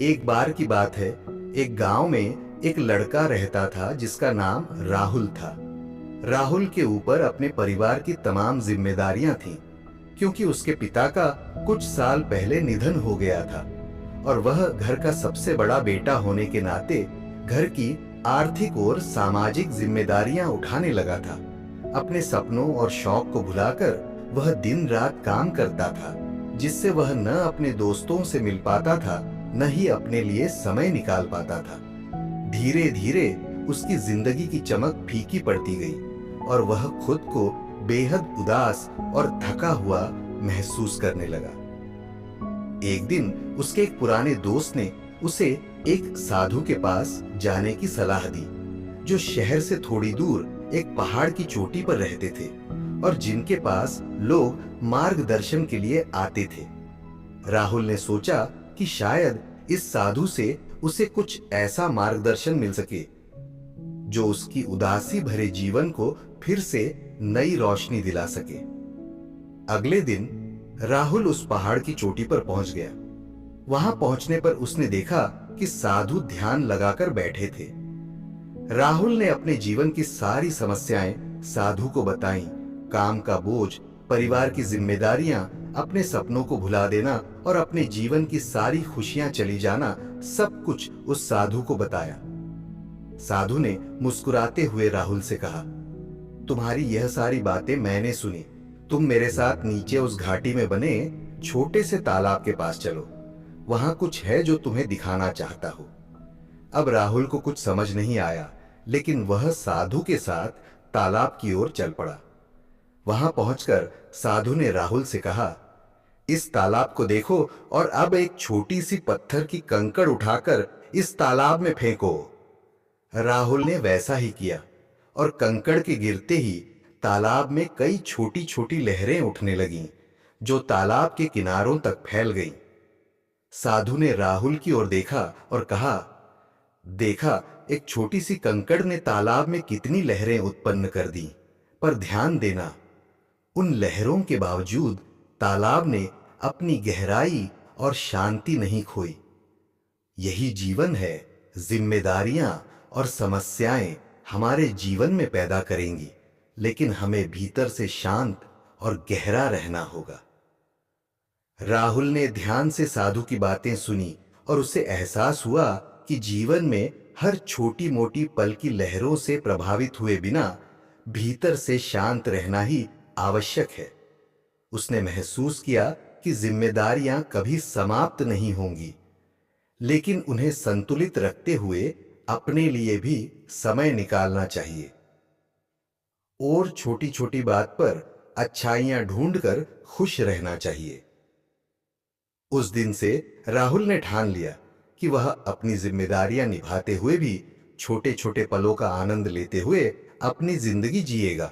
एक बार की बात है, एक गांव में एक लड़का रहता था जिसका नाम राहुल था। राहुल के ऊपर अपने परिवार की तमाम जिम्मेदारियां थीं, क्योंकि उसके पिता का कुछ साल पहले निधन हो गया था और वह घर का सबसे बड़ा बेटा होने के नाते घर की आर्थिक और सामाजिक जिम्मेदारियां उठाने लगा था। अपने सपनों और शौक को भुलाकर वह दिन रात काम करता था, जिससे वह न अपने दोस्तों से मिल पाता था, न ही अपने लिए समय निकाल पाता था। धीरे धीरे उसकी जिंदगी की चमक फीकी पड़ती गई और वह खुद को बेहद उदास और थका हुआ महसूस करने लगा। एक दिन उसके एक पुराने दोस्त ने उसे एक साधु के पास जाने की सलाह दी, जो शहर से थोड़ी दूर एक पहाड़ की चोटी पर रहते थे और जिनके पास लोग मार्गदर्शन के लिए आते थे। राहुल ने सोचा कि शायद इस साधु से उसे कुछ ऐसा मार्गदर्शन मिल सके जो उसकी उदासी भरे जीवन को फिर से नई रोशनी दिला सके। अगले दिन राहुल उस पहाड़ की चोटी पर पहुंच गया। वहां पहुंचने पर उसने देखा कि साधु ध्यान लगाकर बैठे थे। राहुल ने अपने जीवन की सारी समस्याएं साधु को बताईं। काम का बोझ, परिवार की जिम्मेदारियां, अपने सपनों को भुला देना और अपने जीवन की सारी खुशियां चली जाना, सब कुछ उस साधु को बताया। साधु ने मुस्कुराते हुए राहुल से कहा, तुम्हारी यह सारी बातें मैंने सुनी। तुम मेरे साथ नीचे उस घाटी में बने छोटे से तालाब के पास चलो। वहां कुछ है जो तुम्हें दिखाना चाहता हूं। अब राहुल को कुछ समझ नहीं आया, लेकिन वह साधु के साथ तालाब की ओर चल पड़ा। वहां पहुंचकर साधु ने राहुल से कहा, इस तालाब को देखो और अब एक छोटी सी पत्थर की कंकड़ उठाकर इस तालाब में फेंको। राहुल ने वैसा ही किया और कंकड़ के गिरते ही तालाब में कई छोटी छोटी लहरें उठने लगीं, जो तालाब के किनारों तक फैल गईं। साधु ने राहुल की ओर देखा और कहा, देखा, एक छोटी सी कंकड़ ने तालाब में कितनी लहरें उत्पन्न कर दी, पर ध्यान देना, उन लहरों के बावजूद तालाब ने अपनी गहराई और शांति नहीं खोई। यही जीवन है। जिम्मेदारियां और समस्याएं हमारे जीवन में पैदा करेंगी, लेकिन हमें भीतर से शांत और गहरा रहना होगा। राहुल ने ध्यान से साधु की बातें सुनी और उसे एहसास हुआ कि जीवन में हर छोटी मोटी पल की लहरों से प्रभावित हुए बिना भीतर से शांत रहना ही आवश्यक है। उसने महसूस किया कि जिम्मेदारियां कभी समाप्त नहीं होंगी, लेकिन उन्हें संतुलित रखते हुए अपने लिए भी समय निकालना चाहिए और छोटी छोटी बात पर अच्छाइयां ढूंढकर खुश रहना चाहिए। उस दिन से राहुल ने ठान लिया कि वह अपनी जिम्मेदारियां निभाते हुए भी छोटे छोटे पलों का आनंद लेते हुए अपनी जिंदगी जिएगा।